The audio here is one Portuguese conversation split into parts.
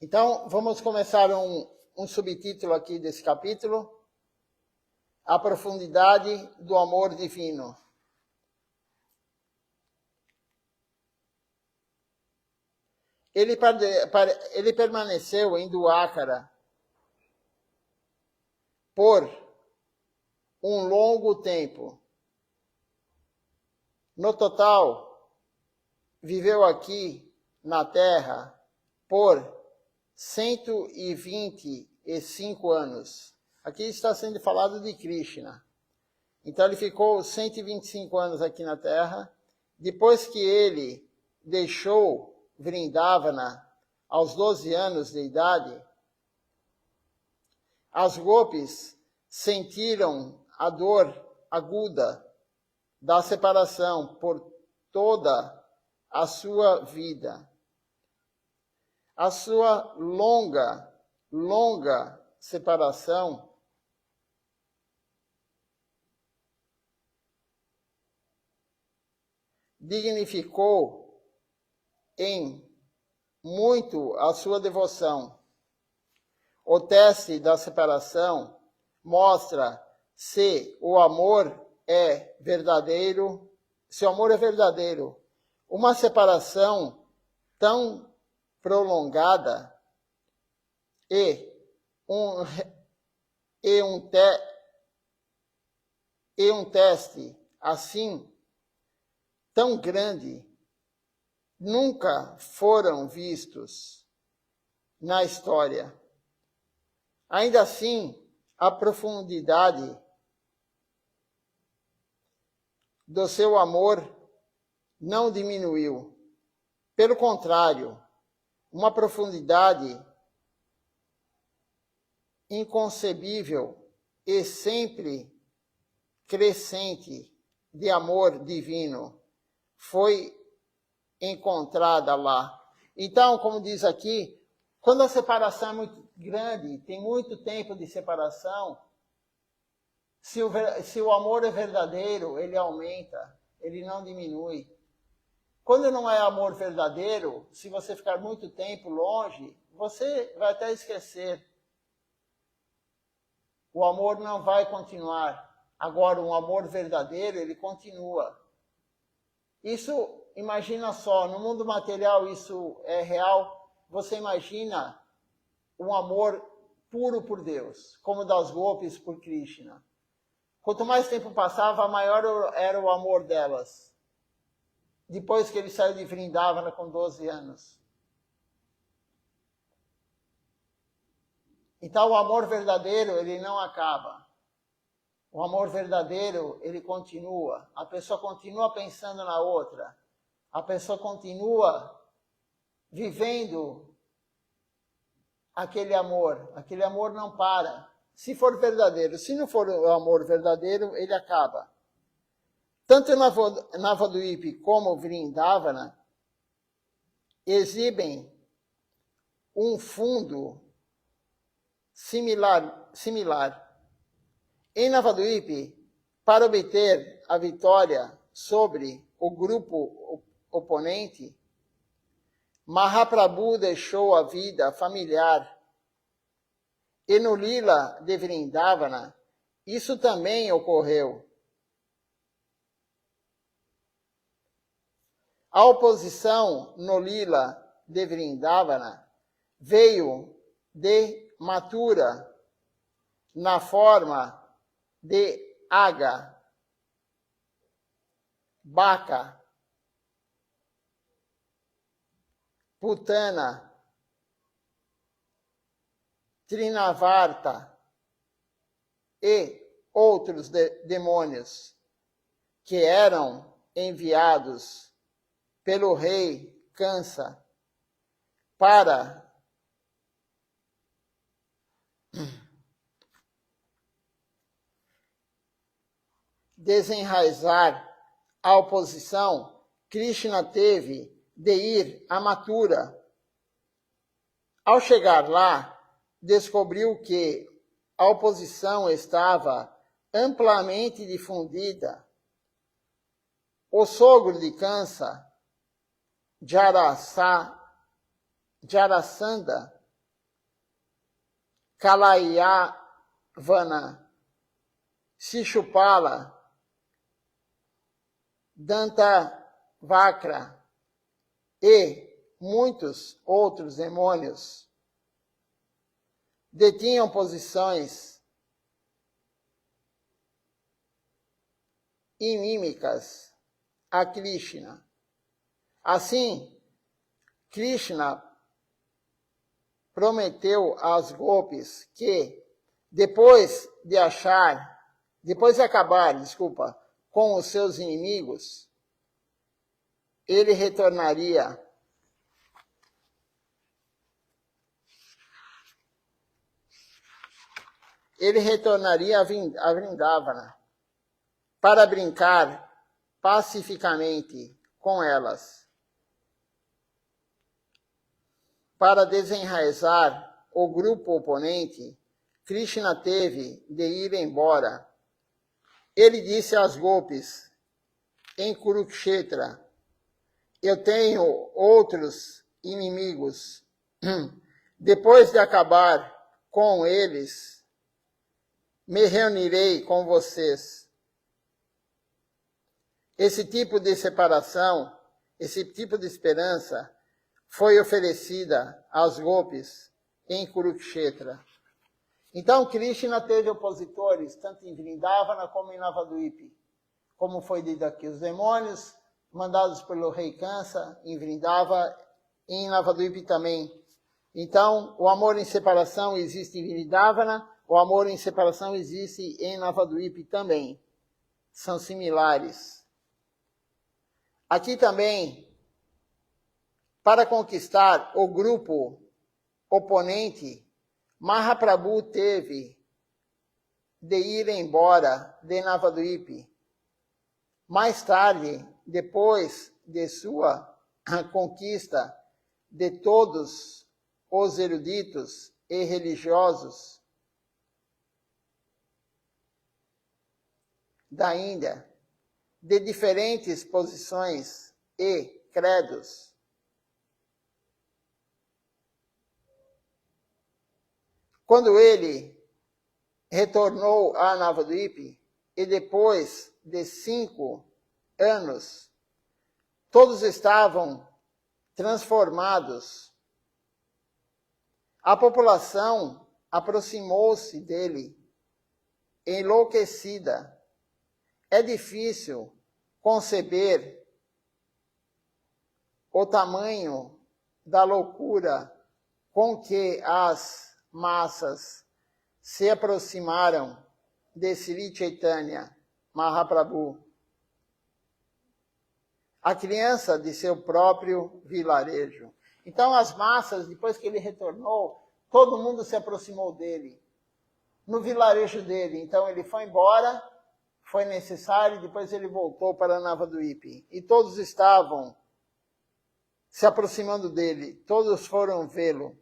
Então, vamos começar um subtítulo aqui desse capítulo. A profundidade do amor divino. Ele permaneceu em Duácara por um longo tempo. No total, viveu aqui na Terra por 125 anos. Aqui está sendo falado de Krishna. Então ele ficou 125 anos aqui na Terra. Depois que ele deixou Vrindavana aos 12 anos de idade, as gopis sentiram a dor aguda da separação por toda a sua vida. A sua longa separação dignificou em muito a sua devoção. O teste da separação mostra se o amor é verdadeiro, Uma separação tão prolongada e um teste assim tão grande nunca foram vistos na história. Ainda assim, a profundidade do seu amor não diminuiu. Pelo contrário, uma profundidade inconcebível e sempre crescente de amor divino foi encontrada lá. Então, como diz aqui, quando a separação é muito grande, tem muito tempo de separação, se o amor é verdadeiro, ele aumenta, ele não diminui. Quando não é amor verdadeiro, se você ficar muito tempo longe, você vai até esquecer. O amor não vai continuar. Agora, um amor verdadeiro, ele continua. Isso, imagina só, no mundo material isso é real. Você imagina um amor puro por Deus, como das gopis por Krishna. Quanto mais tempo passava, maior era o amor delas. Depois que ele saiu de Vrindavana com 12 anos. Então o amor verdadeiro, ele não acaba. O amor verdadeiro, ele continua. A pessoa continua pensando na outra. A pessoa continua vivendo aquele amor. Aquele amor não para. Se for verdadeiro. Se não for o amor verdadeiro, ele acaba. Tanto Navadvipa como Vrindavana exibem um fundo similar. Em Navadvipa, para obter a vitória sobre o grupo oponente, Mahaprabhu deixou a vida familiar. E no Lila de Vrindavana, isso também ocorreu. A oposição no Lila de Vrindavana veio de Mathura na forma de Aga, Baka, Putana, Trinavarta e outros demônios que eram enviados pelo rei Kansa para desenraizar a oposição. Krishna teve de ir a Mathura. Ao chegar lá, descobriu que a oposição estava amplamente difundida. O sogro de Kansa, Jarasandha, Kalayavana, Shishupala, Dantavakra e muitos outros demônios detinham posições inímicas a Krishna. Assim, Krishna prometeu aos golpes que, depois de acabar com os seus inimigos, ele retornaria a Vrindavana para brincar pacificamente com elas. Para desenraizar o grupo oponente, Krishna teve de ir embora. Ele disse aos golpes em Kurukshetra: eu tenho outros inimigos. Depois de acabar com eles, me reunirei com vocês. Esse tipo de separação, esse tipo de esperança foi oferecida aos golpes em Kurukshetra. Então, Krishna teve opositores, tanto em Vrindavana como em Navadvipa. Como foi dito aqui, os demônios mandados pelo rei Kansa em Vrindavana e em Navadvipa também. Então, o amor em separação existe em Vrindavana, o amor em separação existe em Navadvipa também. São similares. Aqui também, para conquistar o grupo oponente, Mahaprabhu teve de ir embora de Navadvipa. Mais tarde, depois de sua conquista de todos os eruditos e religiosos da Índia, de diferentes posições e credos, quando ele retornou a Navadvipa, e depois de 5 anos, todos estavam transformados. A população aproximou-se dele, enlouquecida. É difícil conceber o tamanho da loucura com que as massas se aproximaram de Sri Chaitanya Mahaprabhu, a criança de seu próprio vilarejo. Então as massas, depois que ele retornou, todo mundo se aproximou dele, no vilarejo dele. Então ele foi embora, foi necessário, depois ele voltou para Navadvipa. E todos estavam se aproximando dele, todos foram vê-lo.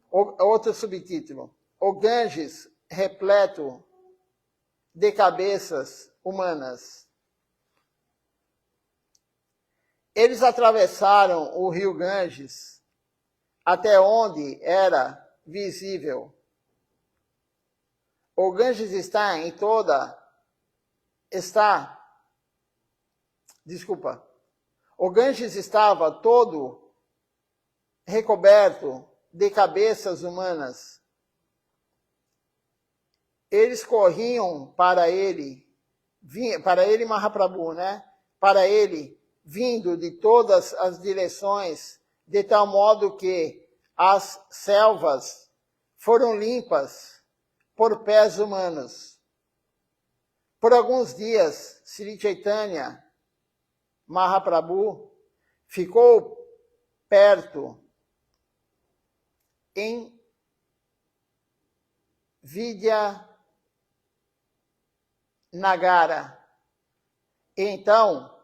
Outro subtítulo: o Ganges repleto de cabeças humanas. Eles atravessaram o rio Ganges até onde era visível. O Ganges o Ganges estava todo recoberto de cabeças humanas. Eles corriam para ele Mahaprabhu, né? Para ele, vindo de todas as direções, de tal modo que as selvas foram limpas por pés humanos. Por alguns dias, Sri Chaitanya Mahaprabhu ficou perto em Vidyanagara. Então,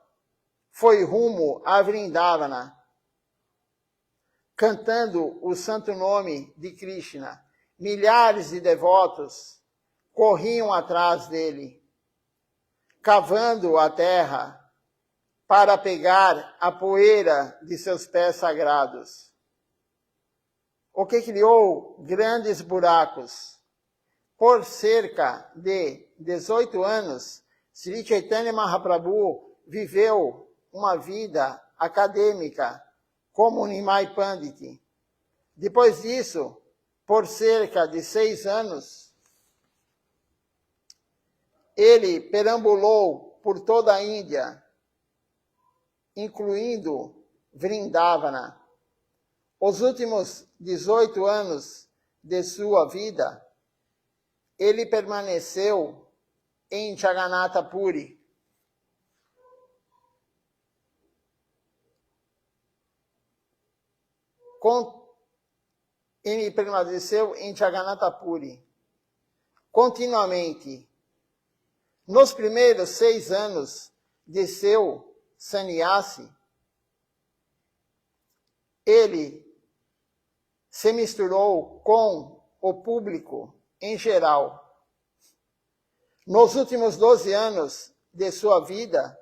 foi rumo a Vrindavana, cantando o santo nome de Krishna. Milhares de devotos corriam atrás dele, cavando a terra para pegar a poeira de seus pés sagrados. o que criou grandes buracos. Por cerca de 18 anos, Sri Chaitanya Mahaprabhu viveu uma vida acadêmica como Nimai Pandit. Depois disso, por cerca de 6 anos, ele perambulou por toda a Índia, incluindo Vrindavana. Os últimos 18 anos de sua vida, ele permaneceu em Jagannatha Puri. Ele permaneceu em Jagannatha Puri continuamente. Nos primeiros 6 anos de seu sannyasi, ele se misturou com o público em geral. Nos últimos 12 anos de sua vida,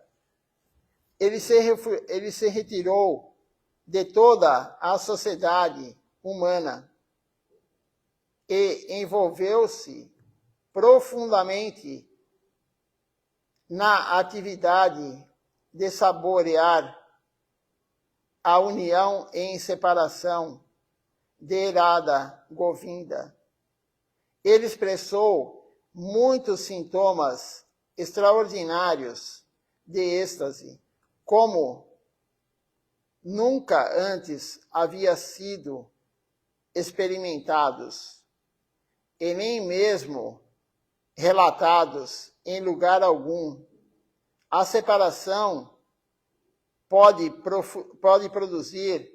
ele se retirou de toda a sociedade humana e envolveu-se profundamente na atividade de saborear a união em separação de Radha Govinda. Ele expressou muitos sintomas extraordinários de êxtase, como nunca antes havia sido experimentados, e nem mesmo relatados em lugar algum. A separação pode produzir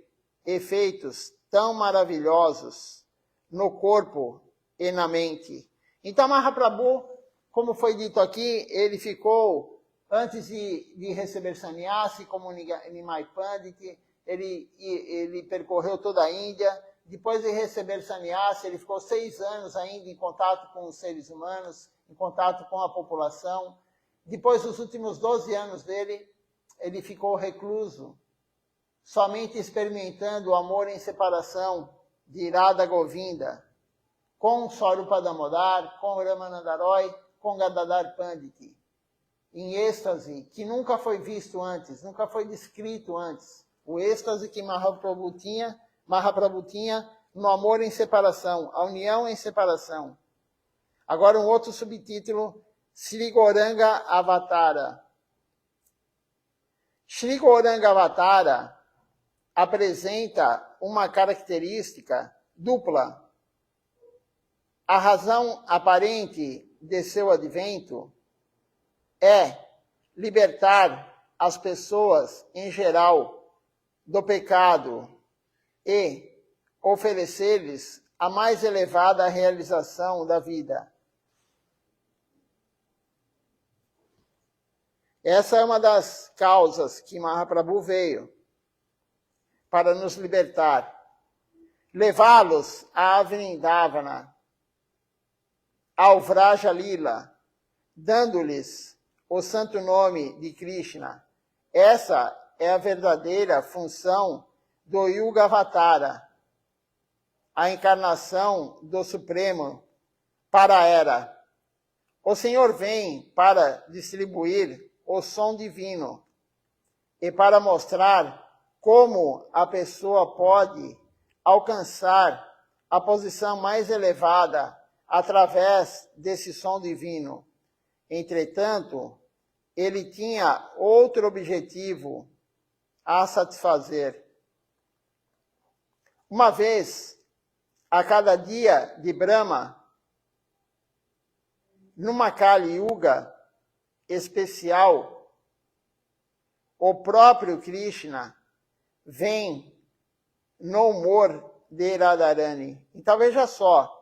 efeitos tão maravilhosos no corpo e na mente. Então, Mahaprabhu, como foi dito aqui, ele ficou, antes de receber sannyasi, como Nimai Pandit, ele percorreu toda a Índia. Depois de receber sannyasi, ele ficou 6 anos ainda em contato com os seres humanos, em contato com a população. Depois dos últimos 12 anos dele, ele ficou recluso, somente experimentando o amor em separação de Radha Govinda, com Swarupa Damodar, com Ramananda Roy, com Gadadhar Pandit, em êxtase que nunca foi visto antes, nunca foi descrito antes. O êxtase que Mahaprabhu tinha no amor em separação, a união em separação. Agora um outro subtítulo, Sri Gauranga Avatara. Sri Gauranga Avatara apresenta uma característica dupla. A razão aparente de seu advento é libertar as pessoas em geral do pecado e oferecer-lhes a mais elevada realização da vida. Essa é uma das causas que Mahaprabhu veio para nos libertar. Levá-los a Vrindavana, ao Vraja Lila, dando-lhes o santo nome de Krishna. Essa é a verdadeira função do Yuga Avatara, a encarnação do Supremo para a Era. O Senhor vem para distribuir o som divino e para mostrar como a pessoa pode alcançar a posição mais elevada através desse som divino. Entretanto, ele tinha outro objetivo a satisfazer. Uma vez a cada dia de Brahma, numa Kali Yuga especial, o próprio Krishna vem no humor de Radharani. Então veja só,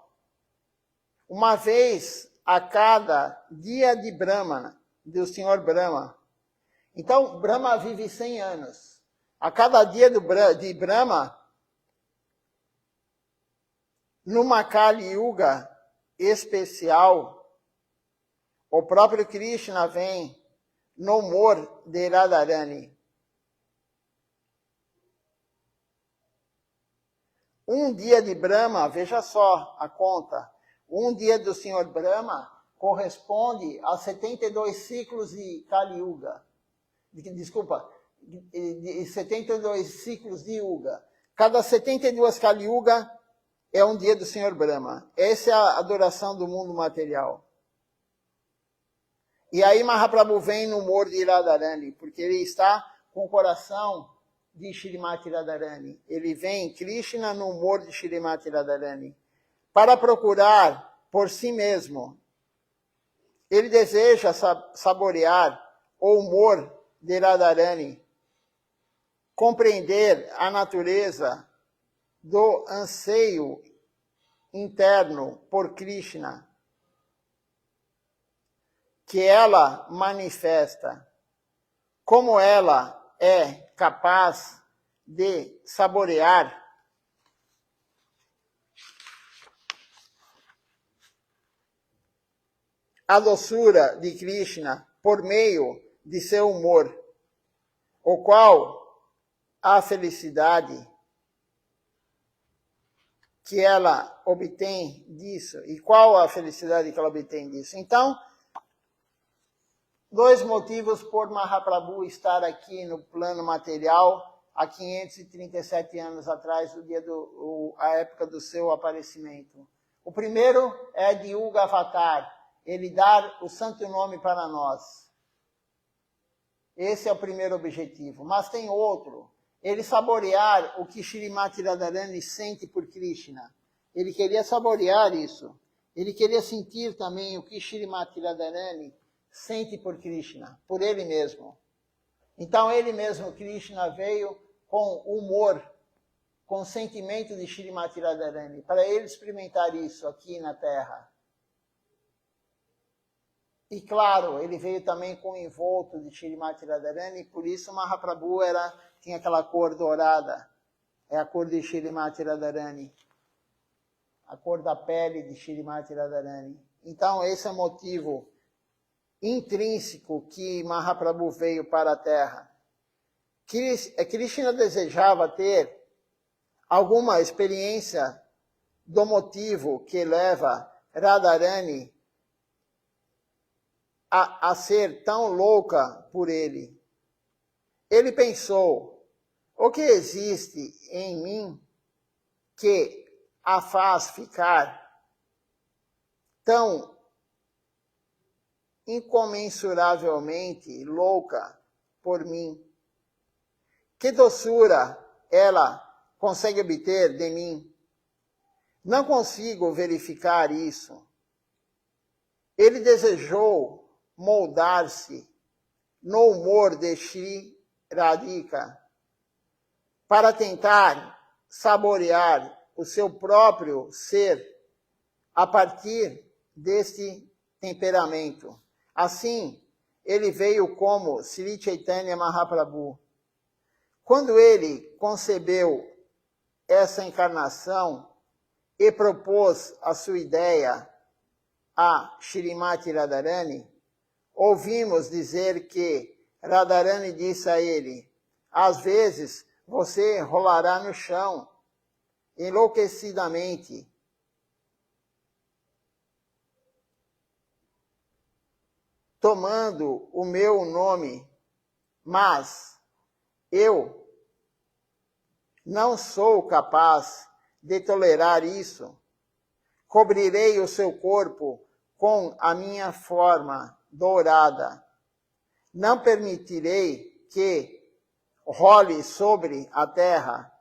uma vez a cada dia de Brahma, do Senhor Brahma. Então Brahma vive 100 anos. A cada dia de Brahma, numa Kali Yuga especial, o próprio Krishna vem no humor de Radharani. Um dia de Brahma, veja só a conta, um dia do Senhor Brahma corresponde a 72 ciclos de Kali Yuga. Desculpa, 72 ciclos de Yuga. Cada 72 Kali Yuga é um dia do Senhor Brahma. Essa é a adoração do mundo material. E aí Mahaprabhu vem no humor de Radharani, porque ele está com o coração de Shrimati Radharani. Ele vem, Krishna, no humor de Shrimati Radharani, para procurar por si mesmo. Ele deseja saborear o humor de Radharani, compreender a natureza do anseio interno por Krishna, que ela manifesta, como ela é capaz de saborear a doçura de Krishna por meio de seu humor, o qual a felicidade que ela obtém disso, e qual a felicidade que ela obtém disso. Então, 2 motivos por Mahaprabhu estar aqui no plano material há 537 anos atrás, a época do seu aparecimento. O primeiro é de Yuga Avatar, ele dar o santo nome para nós. Esse é o primeiro objetivo. Mas tem outro, ele saborear o que Shrimati Radharani sente por Krishna. Ele queria saborear isso. Ele queria sentir também o que Shrimati Radharani sente por Krishna, por ele mesmo. Então ele mesmo, Krishna, veio com humor, com sentimento de Shrimati Radharani, para ele experimentar isso aqui na Terra. E claro, ele veio também com o envolto de Shrimati Radharani, por isso Mahaprabhu tinha aquela cor dourada, é a cor de Shrimati Radharani, a cor da pele de Shrimati Radharani. Então esse é o motivo intrínseco que Mahaprabhu veio para a Terra. Krishna desejava ter alguma experiência do motivo que leva Radharani a ser tão louca por ele. Ele pensou, o que existe em mim que a faz ficar tão incomensuravelmente louca por mim? Que doçura ela consegue obter de mim? Não consigo verificar isso. Ele desejou moldar-se no humor de Shri Radhika para tentar saborear o seu próprio ser a partir deste temperamento. Assim, ele veio como Sri Chaitanya Mahaprabhu. Quando ele concebeu essa encarnação e propôs a sua ideia a Shrimati Radharani, ouvimos dizer que Radharani disse a ele, às vezes você rolará no chão, enlouquecidamente, tomando o meu nome, mas eu não sou capaz de tolerar isso. Cobrirei o seu corpo com a minha forma dourada. Não permitirei que role sobre a terra.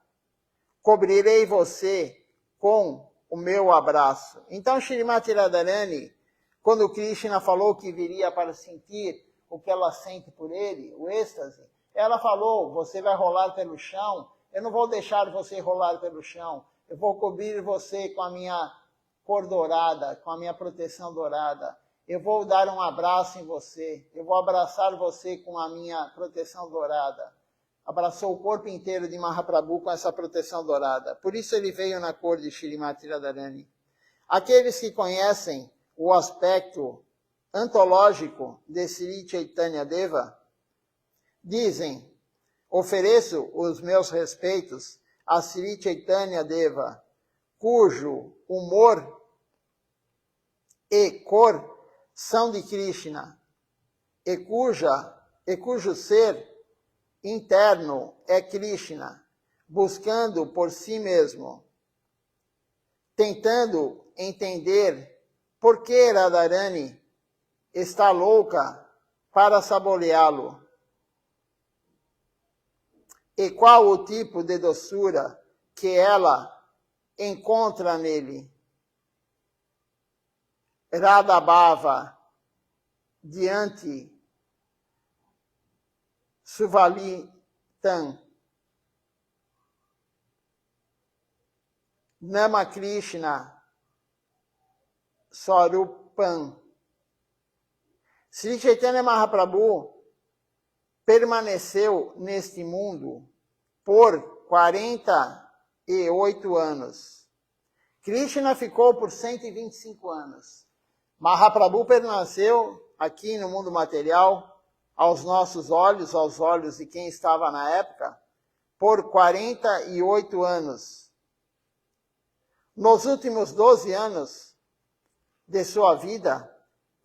Cobrirei você com o meu abraço. Então, Shrimati Radharani, quando Krishna falou que viria para sentir o que ela sente por ele, o êxtase, ela falou, você vai rolar pelo chão, eu não vou deixar você rolar pelo chão, eu vou cobrir você com a minha cor dourada, com a minha proteção dourada, eu vou dar um abraço em você, eu vou abraçar você com a minha proteção dourada. Abraçou o corpo inteiro de Mahaprabhu com essa proteção dourada. Por isso ele veio na cor de Shrimati Radharani. Aqueles que conhecem o aspecto antológico de Sri Chaitanya Deva dizem, ofereço os meus respeitos a Sri Chaitanya Deva, cujo humor e cor são de Krishna, e cujo ser interno é Krishna, buscando por si mesmo, tentando entender por que Radharani está louca para saboreá-lo, e qual o tipo de doçura que ela encontra nele. Radha Bhava diante Suvalitam Nama Krishna Swarupam. Sri Chaitanya Mahaprabhu permaneceu neste mundo por 48 anos. Krishna ficou por 125 anos. Mahaprabhu permaneceu aqui no mundo material, aos nossos olhos, aos olhos de quem estava na época, por 48 anos. Nos últimos 12 anos de sua vida,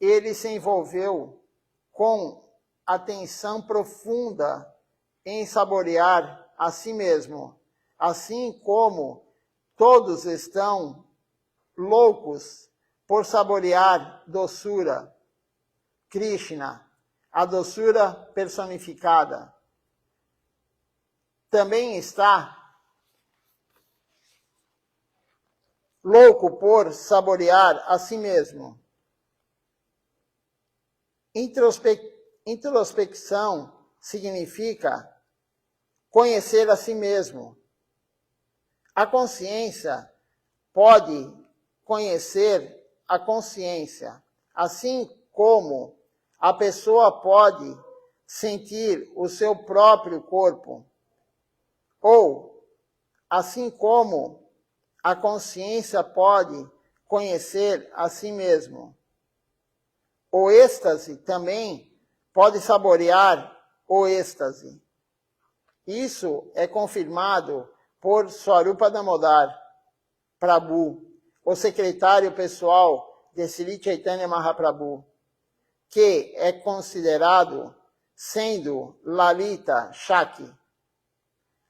ele se envolveu com atenção profunda em saborear a si mesmo, assim como todos estão loucos por saborear doçura, Krishna, a doçura personificada. Também está louco por saborear a si mesmo. Introspecção significa conhecer a si mesmo. A consciência pode conhecer a consciência, assim como a pessoa pode sentir o seu próprio corpo, ou assim como a consciência pode conhecer a si mesmo. O êxtase também pode saborear o êxtase. Isso é confirmado por Swarupa Damodar Prabhu, o secretário pessoal de Sri Chaitanya Mahaprabhu, que é considerado sendo Lalita Shakti,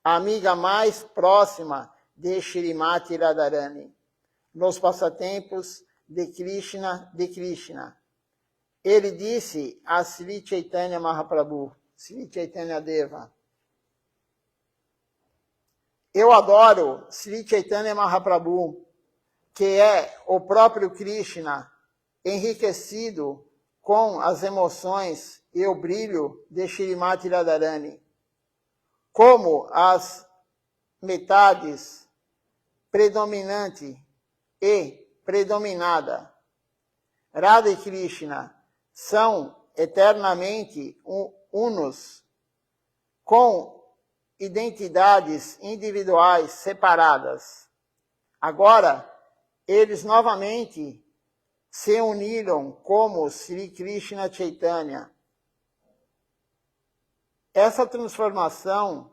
a amiga mais próxima de Shrimati Radharani, nos passatempos de Krishna. Ele disse a Sri Chaitanya Mahaprabhu, Sri Chaitanya Deva: eu adoro Sri Chaitanya Mahaprabhu, que é o próprio Krishna, enriquecido com as emoções e o brilho de Shrimati Radharani, como as metades predominante e predominada. Radha e Krishna são eternamente unos, com identidades individuais separadas. Agora, eles novamente se uniram como Sri Krishna Chaitanya. Essa transformação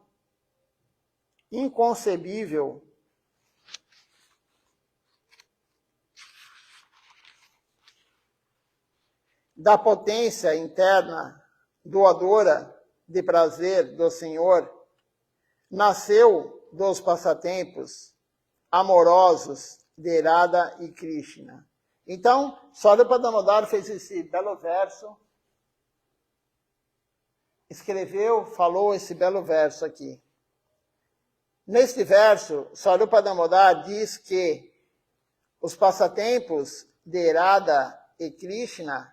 inconcebível da potência interna doadora de prazer do Senhor nasceu dos passatempos amorosos de Radha e Krishna. Então, Swarupa Damodar fez esse belo verso, escreveu, falou esse belo verso aqui. Neste verso, Swarupa Damodar diz que os passatempos de Radha e Krishna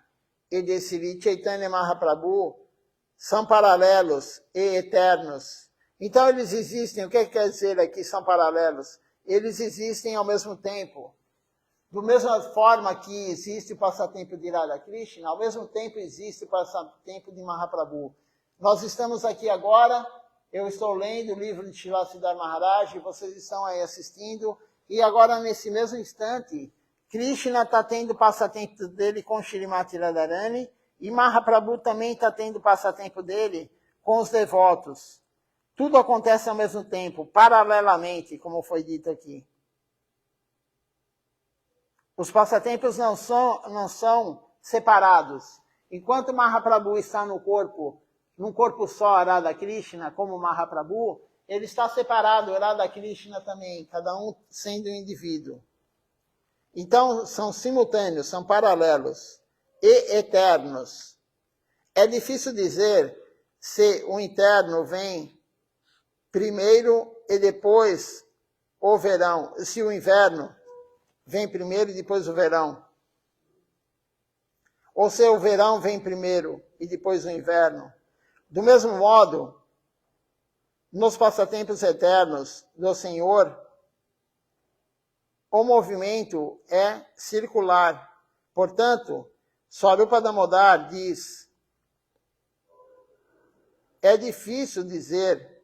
e de Sri Chaitanya Mahaprabhu são paralelos e eternos. Então eles existem. O que quer dizer aqui são paralelos? Eles existem ao mesmo tempo. Da mesma forma que existe o passatempo de Radha Krishna, ao mesmo tempo existe o passatempo de Mahaprabhu. Nós estamos aqui agora, eu estou lendo o livro de Srila Siddhar Maharaj, vocês estão aí assistindo, e agora nesse mesmo instante, Krishna está tendo passatempo dele com Shrimati Radharani, e Mahaprabhu também está tendo passatempo dele com os devotos. Tudo acontece ao mesmo tempo, paralelamente, como foi dito aqui. Os passatempos não são separados. Enquanto Mahaprabhu está no corpo, num corpo só, Radha Krishna, como Mahaprabhu, ele está separado, Radha Krishna também, cada um sendo um indivíduo. Então, são simultâneos, são paralelos e eternos. É difícil dizer se o interno vem primeiro e depois o verão, se o inverno vem primeiro e depois o verão. Ou se o verão vem primeiro e depois o inverno. Do mesmo modo, nos passatempos eternos do Senhor, o movimento é circular. Portanto, Swarupa Damodar diz, é difícil dizer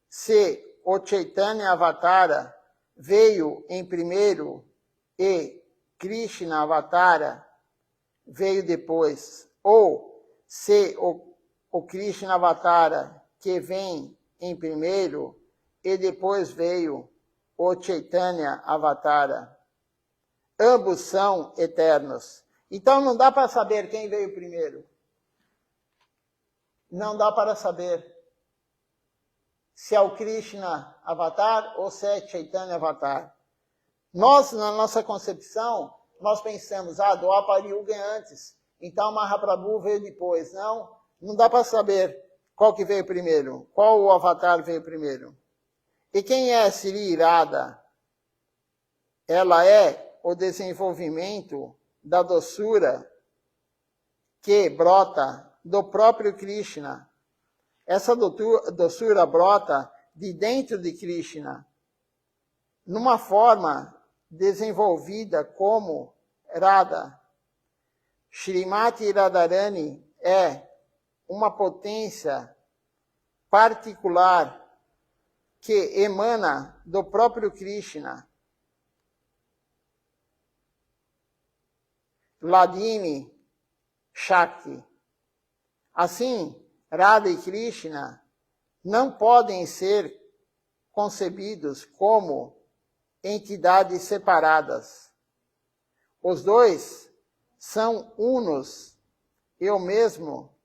se o Chaitanya Avatara veio em primeiro e Krishna Avatara veio depois, ou se o Krishna Avatara que vem em primeiro e depois veio o Chaitanya Avatara. Ambos são eternos. Então não dá para saber quem veio primeiro. Não dá para saber se é o Krishna Avatar ou se é Chaitanya Avatar. Nós, na nossa concepção, nós pensamos, Dwapara Yuga é antes, então Mahaprabhu veio depois. Não dá para saber qual que veio primeiro, qual o Avatar veio primeiro. E quem é Sri Radha? Ela é o desenvolvimento da doçura que brota do próprio Krishna. Essa doçura brota de dentro de Krishna, numa forma desenvolvida como Radha. Shrimati Radharani é uma potência particular que emana do próprio Krishna. Ladini Shakti. Assim, Radha e Krishna não podem ser concebidos como entidades separadas. Os dois são unos e o mesmo.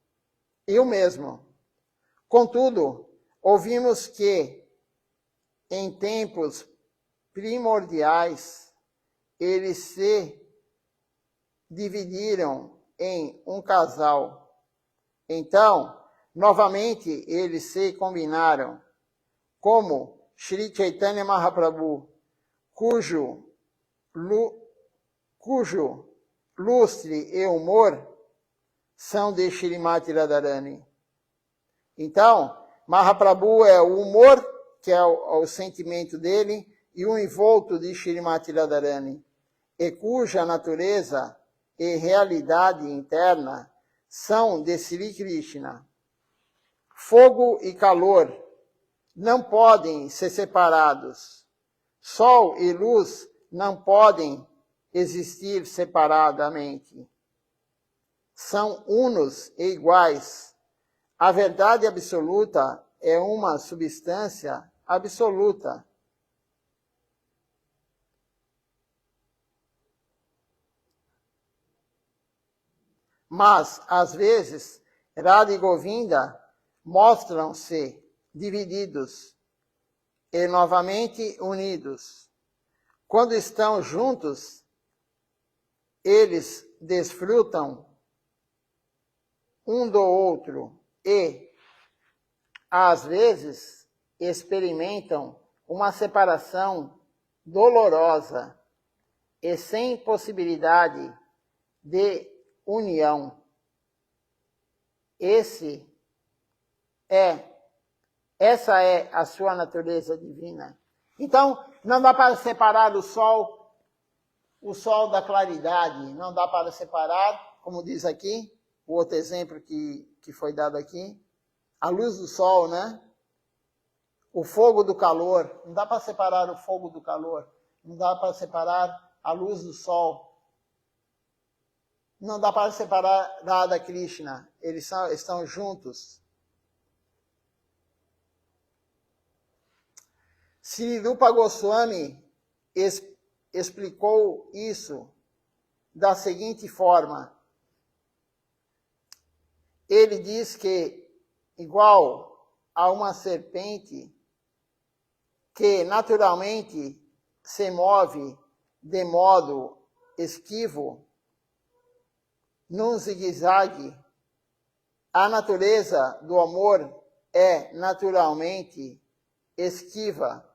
Contudo, ouvimos que em tempos primordiais eles se dividiram em um casal. Então, novamente eles se combinaram, como Sri Chaitanya Mahaprabhu, cujo lustre e humor são de Shrimati Radharani. Então, Mahaprabhu é o humor, que é o sentimento dele, e o envolto de Shrimati Radharani, e cuja natureza e realidade interna são de Sri Krishna. Fogo e calor não podem ser separados. Sol e luz não podem existir separadamente. São unos e iguais. A verdade absoluta é uma substância absoluta. Mas, às vezes, Radha e Govinda mostram-se divididos e novamente unidos. Quando estão juntos, eles desfrutam um do outro e, às vezes, experimentam uma separação dolorosa e sem possibilidade de união. Essa é a sua natureza divina. Então, não dá para separar o sol da claridade, não dá para separar, como diz aqui, o outro exemplo que foi dado aqui, a luz do sol, né? O fogo do calor, não dá para separar o fogo do calor, não dá para separar a luz do sol. Não dá para separar Radha Krishna, eles estão juntos. Sri Rupa Goswami explicou isso da seguinte forma. Ele diz que, igual a uma serpente que naturalmente se move de modo esquivo, num zigue-zague, a natureza do amor é naturalmente esquiva,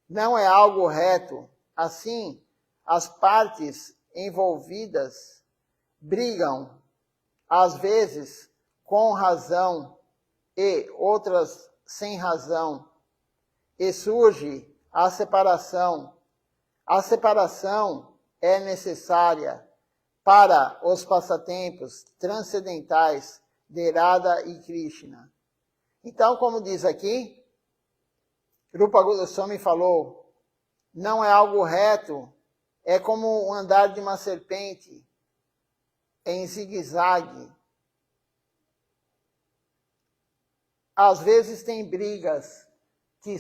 não é algo reto. Assim, as partes envolvidas brigam, às vezes com razão e outras sem razão, e surge a separação. A separação é necessária para os passatempos transcendentais de Radha e Krishna. Então, como diz aqui, Rupa Goswami falou, não é algo reto, é como o andar de uma serpente em zigue-zague. Às vezes tem brigas que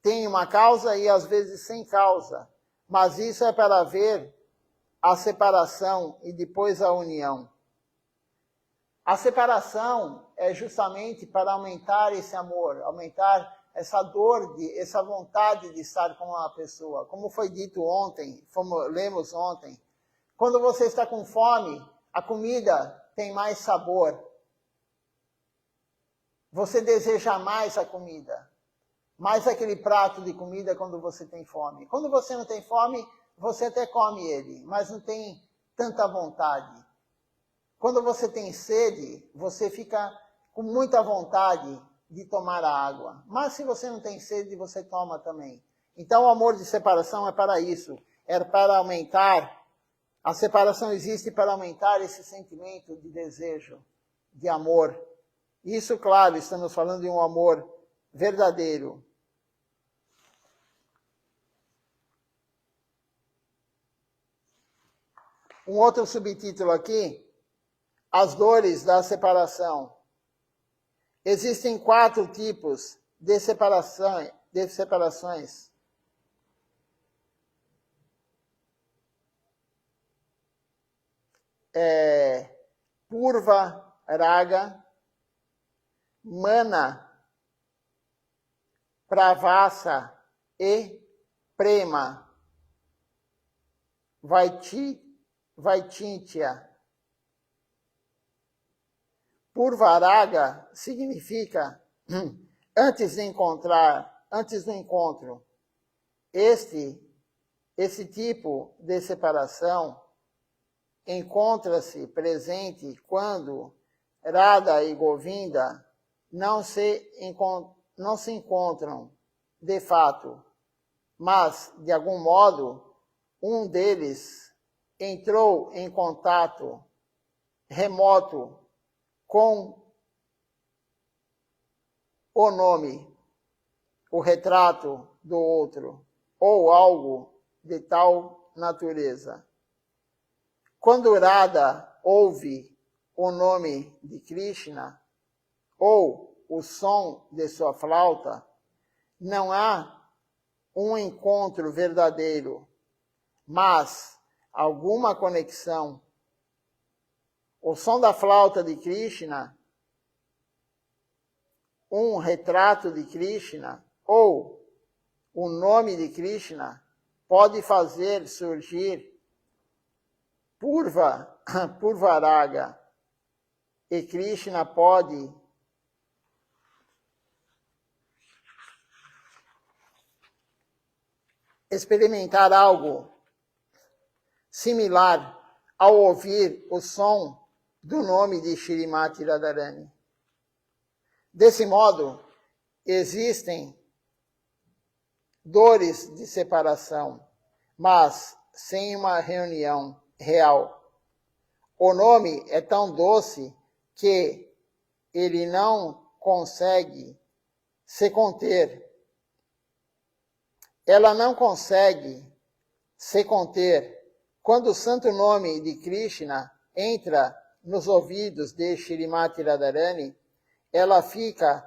têm uma causa e às vezes sem causa, mas isso é para ver a separação e depois a união. A separação é justamente para aumentar esse amor, aumentar essa dor, essa vontade de estar com uma pessoa. Como foi dito ontem, como lemos ontem, quando você está com fome, a comida tem mais sabor. Você deseja mais a comida, mais aquele prato de comida quando você tem fome. Quando você não tem fome, você até come ele, mas não tem tanta vontade. Quando você tem sede, você fica com muita vontade de tomar a água. Mas se você não tem sede, você toma também. Então o amor de separação é para isso. É para aumentar. A separação existe para aumentar esse sentimento de desejo, de amor. Isso, claro, estamos falando de um amor verdadeiro. Um outro subtítulo aqui. As dores da separação. Existem 4 tipos de separações. Purva Raga, Mana, Pravasa e Prema, Vaitintya. Purvaraga significa antes do encontro. Esse tipo de separação encontra-se presente quando Radha e Govinda não se encontram de fato, mas, de algum modo, um deles entrou em contato remoto com o nome, o retrato do outro, ou algo de tal natureza. Quando Radha ouve o nome de Krishna, ou o som de sua flauta, não há um encontro verdadeiro, mas alguma conexão. O som da flauta de Krishna, um retrato de Krishna, ou o nome de Krishna, pode fazer surgir Purvaraga, e Krishna pode experimentar algo similar ao ouvir o som do nome de Shrimati Radharani. Desse modo, existem dores de separação, mas sem uma reunião real. O nome é tão doce que ele não consegue se conter. Ela não consegue se conter. Quando o santo nome de Krishna entra nos ouvidos de Shrimati Radharani, ela fica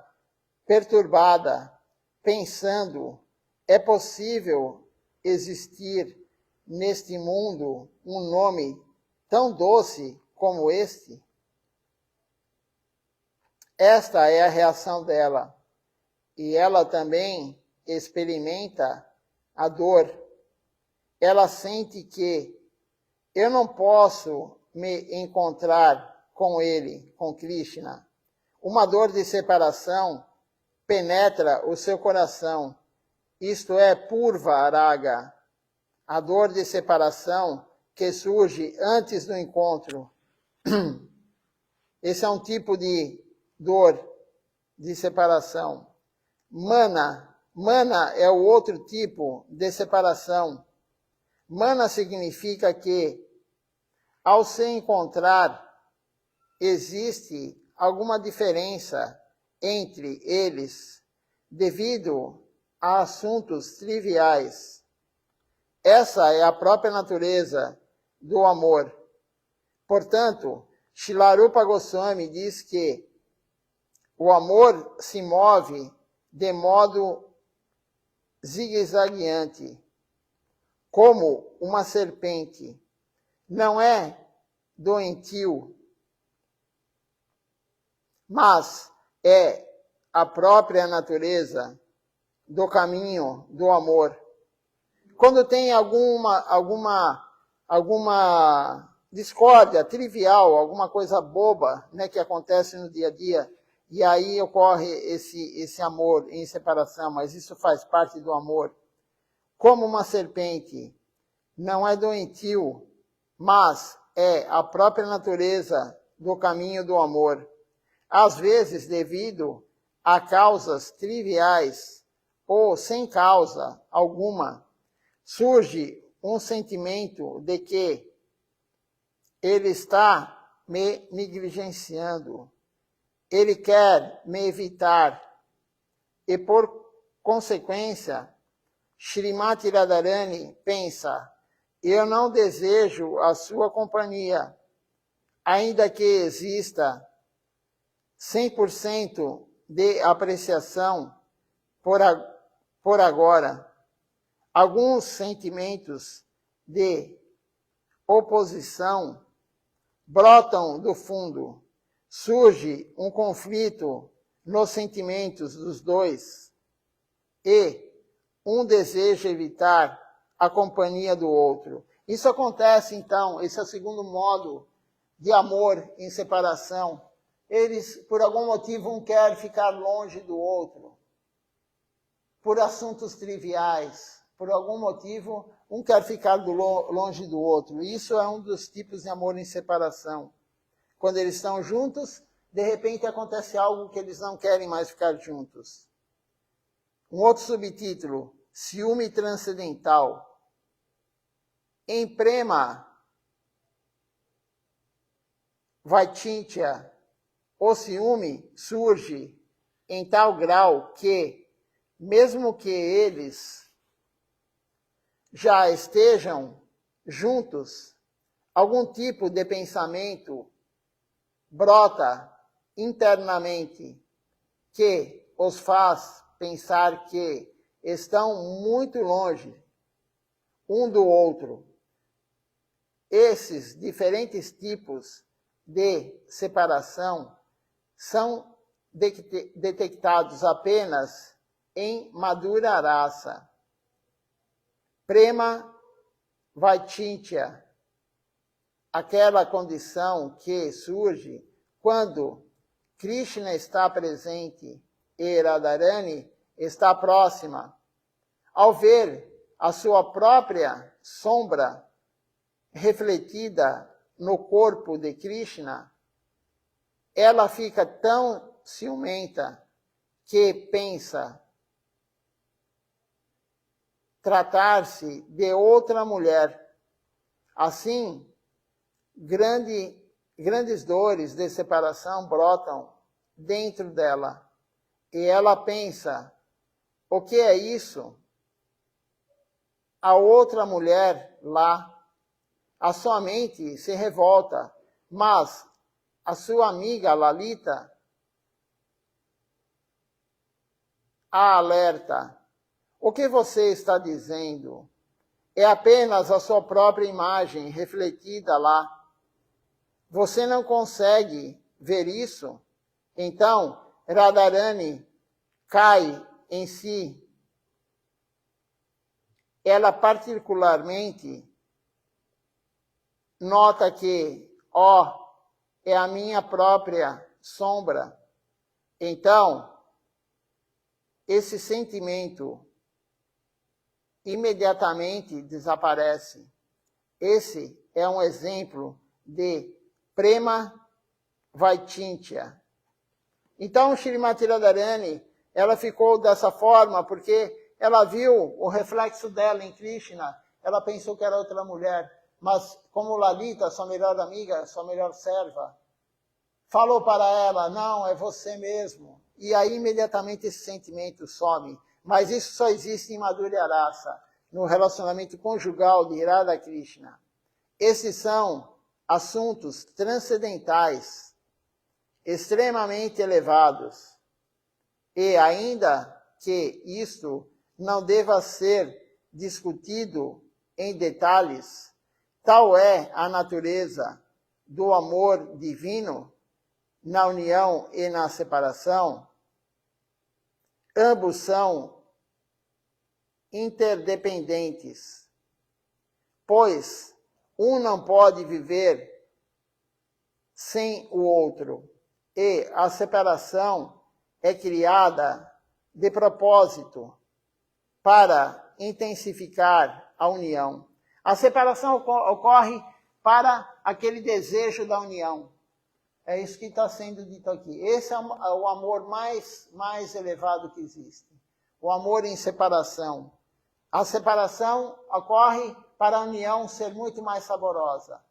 perturbada, pensando É possível existir neste mundo um nome tão doce como este? Esta é a reação dela. E ela também experimenta a dor. Ela sente que eu não posso me encontrar com ele, com Krishna. Uma dor de separação penetra o seu coração. Isto é Purva Araga, a dor de separação que surge antes do encontro. Esse é um tipo de dor de separação. Mana é o outro tipo de separação. Mana significa que, ao se encontrar, existe alguma diferença entre eles devido a assuntos triviais. Essa é a própria natureza do amor. Portanto, Shilarupa Goswami diz que o amor se move de modo zigue-zagueante, como uma serpente. Não é doentio, mas é a própria natureza do caminho do amor. Quando tem alguma discórdia trivial, alguma coisa boba, né, que acontece no dia a dia, e aí ocorre esse amor em separação, mas isso faz parte do amor. Como uma serpente, não é doentio, mas é a própria natureza do caminho do amor. Às vezes, devido a causas triviais ou sem causa alguma, surge um sentimento de que ele está me negligenciando, ele quer me evitar, e por consequência, Shrimati Radharani pensa, eu não desejo a sua companhia, ainda que exista 100% de apreciação por agora. Alguns sentimentos de oposição brotam do fundo. Surge um conflito nos sentimentos dos dois e um deseja evitar a companhia do outro. Isso acontece, então, esse é o segundo modo de amor em separação. Eles, por algum motivo, um quer ficar longe do outro, por assuntos triviais. Por algum motivo, um quer ficar longe do outro. Isso é um dos tipos de amor em separação. Quando eles estão juntos, de repente acontece algo que eles não querem mais ficar juntos. Um outro subtítulo, ciúme transcendental. Em Prema Vaichintia, o ciúme surge em tal grau que, mesmo que eles já estejam juntos, algum tipo de pensamento brota internamente que os faz pensar que estão muito longe um do outro. Esses diferentes tipos de separação são detectados apenas em Madhura Rasa. Prema Vaichintia, aquela condição que surge quando Krishna está presente e Radharani está próxima. Ao ver a sua própria sombra refletida no corpo de Krishna, ela fica tão ciumenta que pensa tratar-se de outra mulher. Assim, grandes dores de separação brotam dentro dela. E ela pensa, o que é isso? A outra mulher lá. A sua mente se revolta, mas a sua amiga Lalita a alerta. O que você está dizendo é apenas a sua própria imagem refletida lá. Você não consegue ver isso? Então, Radharani cai em si. Ela particularmente nota que, é a minha própria sombra. Então, esse sentimento imediatamente desaparece. Esse é um exemplo de Prema Vaichintia. Então, Shrimati Radharani, ela ficou dessa forma porque ela viu o reflexo dela em Krishna. Ela pensou que era outra mulher. Mas como Lalita, sua melhor amiga, sua melhor serva, falou para ela, não, é você mesmo. E aí, imediatamente, esse sentimento some. Mas isso só existe em Madhurya Rasa, no relacionamento conjugal de Radha Krishna. Esses são assuntos transcendentais, extremamente elevados. E ainda que isto não deva ser discutido em detalhes, tal é a natureza do amor divino na união e na separação. Ambos são interdependentes, pois um não pode viver sem o outro, e a separação é criada de propósito para intensificar a união. A separação ocorre para aquele desejo da união. É isso que está sendo dito aqui. Esse é o amor mais elevado que existe. O amor em separação. A separação ocorre para a união ser muito mais saborosa.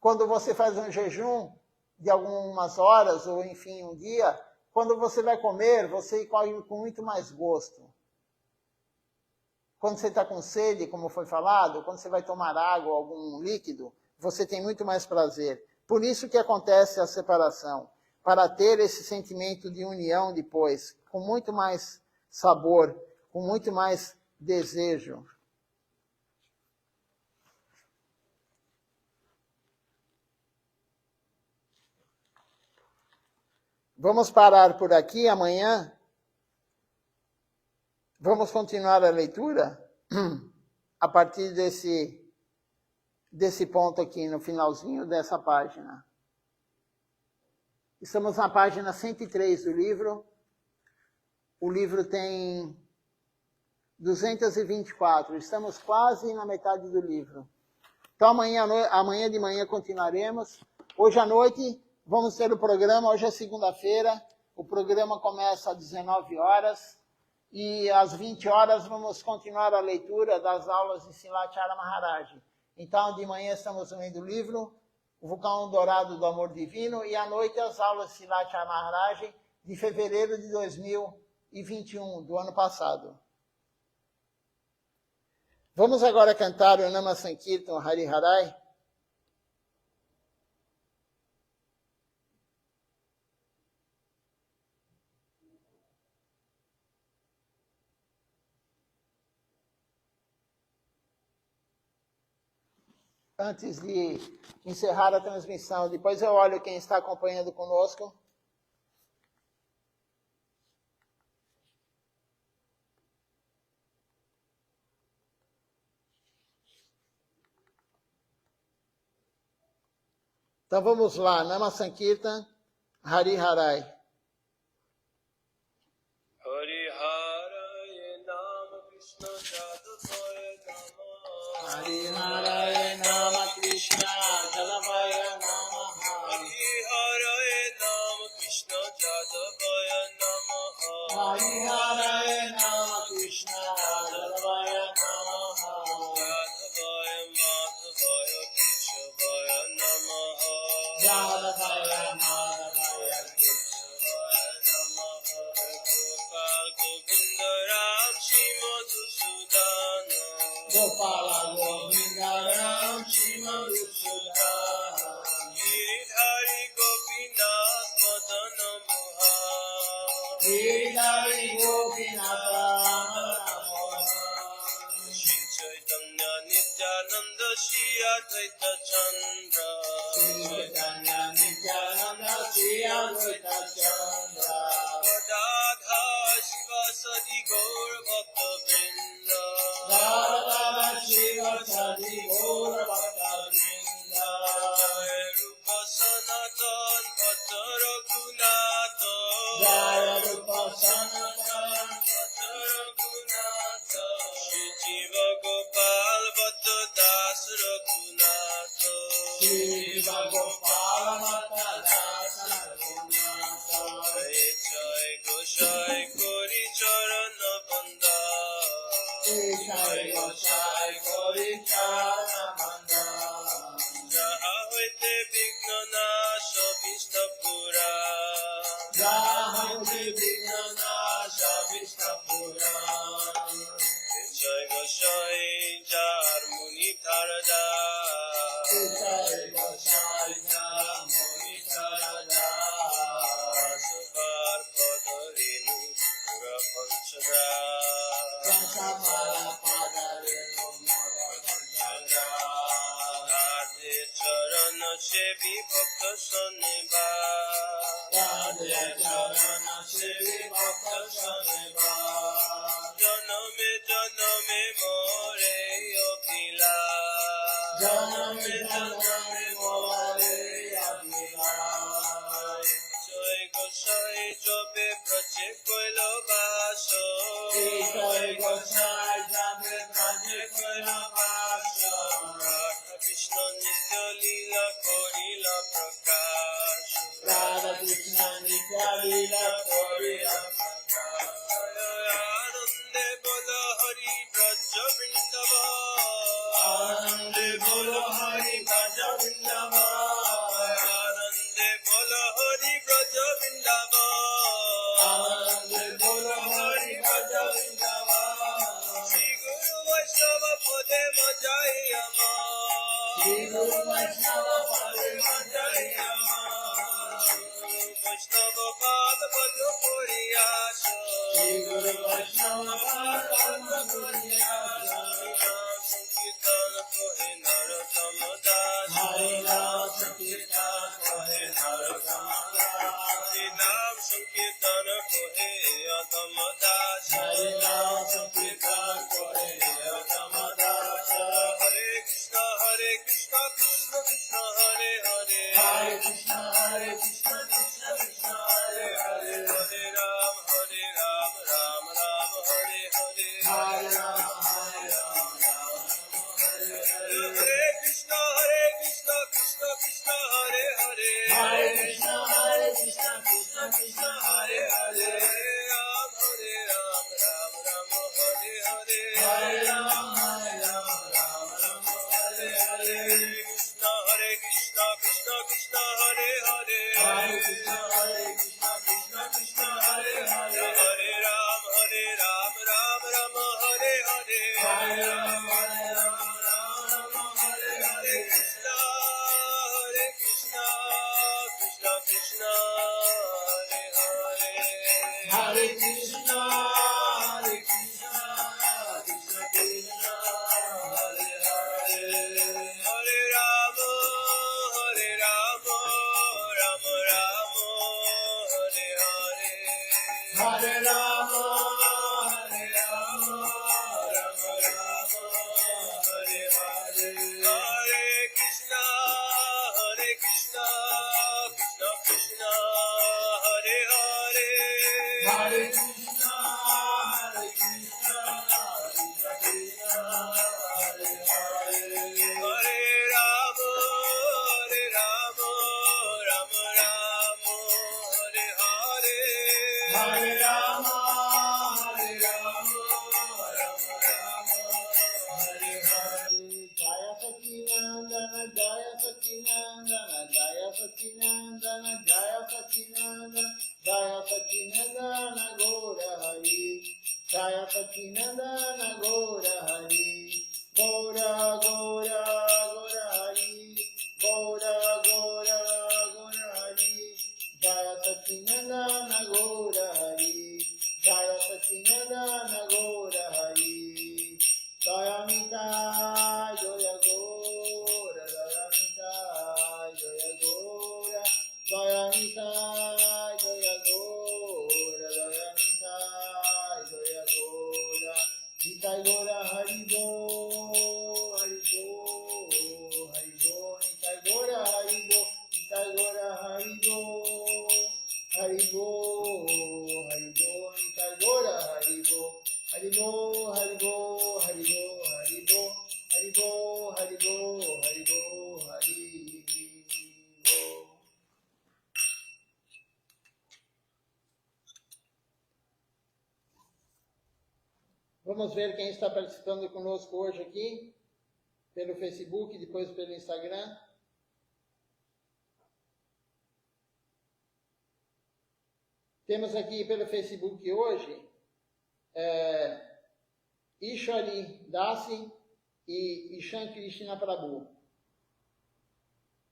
Quando você faz um jejum de algumas horas, ou enfim, um dia, quando você vai comer, você come com muito mais gosto. Quando você está com sede, como foi falado, quando você vai tomar água ou algum líquido, você tem muito mais prazer. Por isso que acontece a separação, para ter esse sentimento de união depois, com muito mais sabor, com muito mais desejo. Vamos parar por aqui amanhã. Vamos continuar a leitura a partir desse ponto aqui, no finalzinho dessa página. Estamos na página 103 do livro. O livro tem 224. Estamos quase na metade do livro. Então amanhã de manhã continuaremos. Hoje à noite vamos ter o programa. Hoje é segunda-feira. O programa começa às 19 horas. E às 20 horas vamos continuar a leitura das aulas de Silachara Maharaj. Então, de manhã estamos lendo o livro, O Vulcão Dourado do Amor Divino, e à noite as aulas de Silachara Maharaj de fevereiro de 2021, do ano passado. Vamos agora cantar o Nama Sankirtan Hari Harai. Antes de encerrar a transmissão, depois eu olho quem está acompanhando conosco. Então vamos lá, Nama Sankirtan, Hari Harai. Hari Harai Nama Krishna Jadavaya Nama Hari Harai Nama Krishna Jadavaya Nama Hari Harai Nama Krishna Jadavaya Nama Hari Harai Nama Krishna Jadavaya Nama Jadavaya Madhavaya Keshavaya Nama Jadavaya Madhavaya Keshavaya Nama Gopal Govinda Ram Shri Madhusudana Gopala Govinda Ram Shri Madhusudana Giridhari Gopinath Madana Mohan Giridhari Advaita Chandra Shri Chaitanya Nityananda Shri Advaita Chandra Gadadhar Shivasadi Gaur Bhakta Vrinda Radha Shiva Sadi Gaur Bhakta Vrinda Rupa Sanatan Bhatta Raghunatha Jaya Rupa Sanatan Bhatta Raghunatha Shri Jiva Gopal Bhatta Das Raghunatha Shri Gopal Mata Dasa Raghunatha Jai Goshai Kori Charana Banda Jai Gosai Gauri Charana Banda Jaha Hoite Vigna Nasha Vishta Pura Jahante Vignanasha Vishnapura Jai Goshai Jar Muni Tarada Jai Gosai Muni Tarada Sabar Padarinu Pura Panchada Rasamala Padarenu Mora Panchada Radhe Charana Sevi Bhakta Saniba Radhe Charana Shri Bhakta Saniva Janame Janame More Opila Janame Janame Mora Abhilai Jai Gosai Jobe Braje Koilo Baso Jai Gosai Jabe Braje Koila Vasha Radha Krishna Nitya Lila Korila Prakash Radha Krishna Nitya Lila Korila Anande Bola Hari Braja Vrindavan Anande Bolo Hari Braja Vrindavan Anande Bola Hari Braja Vrindavan Anande Bolo Hari Braja Vrindavan Shri Guru Vaishnava Pade Majai Ama Shri Guru Vaishnava Pade Majai Ama Vaishnava Pada Bhadra Puriyasha Shri Guru Vaishnava Pade Majai Sankirtana Kohe Narottama Das Hari Ram Sankirtan Kohe Narottama Hari Naam Sankirtana Kohe Adama Das Hari Ram Sankirtan Kohe Narottama Hare Krishna Krishna Krishna Hare Hare Hare Krishna Krishna Krishna Hare Hare Hare Ram Ram Ram Hare Hare Hare Ram Ram Hare Hare Hare Krishna Krishna Krishna Hare Hare Hare Krishna Krishna Krishna Hare Hare Ram Ram Ram Hare Hare Hare Ram Ram Hare Hare Krishna Krishna Krishna Hare Hare Hare Krishna Krishna Krishna Hare Hare Hare Ram Ram Ram Hare Hare Hare Ram Ram Hare Hare Krishna Krishna Krishna Hare Hare Hare Krishna Krishna Krishna Hare Hare Hare Rama Rama Rama Hare Hare Hare Rama Rama Rama Hare Hare Hare Krishna Krishna Krishna Hare Hare Hare Krishna Krishna Krishna Hare Hare Hare Rama Rama Rama Hare Hare Hare Rama Rama Hare Hare Jaya Sacinandana Jaya Sacinandana Jaya Sacinandana Jaya Sacinandana Jaya Sacinandana Gaura Hari Jaya Sacinandana Gaura Hari Gaura Gaura Gaura Hari Gaura Gaura Gaura Hari Jaya Sacinandana Gaura Hari Jaya Sacinandana Gaura Hari Jaya Mita Jaya Gaura Nitai Gora Haribo, Haribo, Haribo, Nitai Gora Haribo, Nitai Gora Haribo, Haribo, Haribo, Nitai Gora Haribo, Haribo, Haribo, Haribo, Haribo, Haribo, Haribo, Haribo, Haribo. Vamos ver quem está participando conosco hoje aqui, pelo Facebook, depois pelo Instagram. Temos aqui pelo Facebook hoje, Ishari Dasi e Ishan Krishna Prabhu.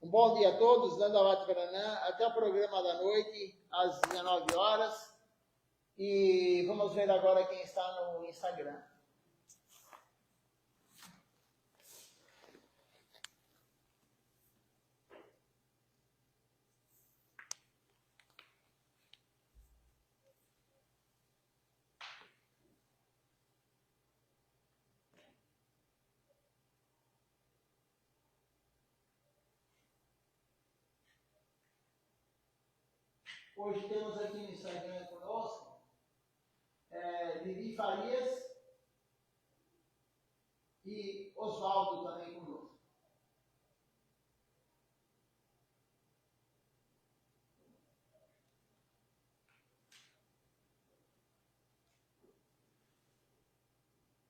Um bom dia a todos, Dandavat Pranam, até o programa da noite, às 19 horas. E vamos ver agora quem está no Instagram. Hoje temos aqui no Instagram conosco Vivi Farias e Oswaldo também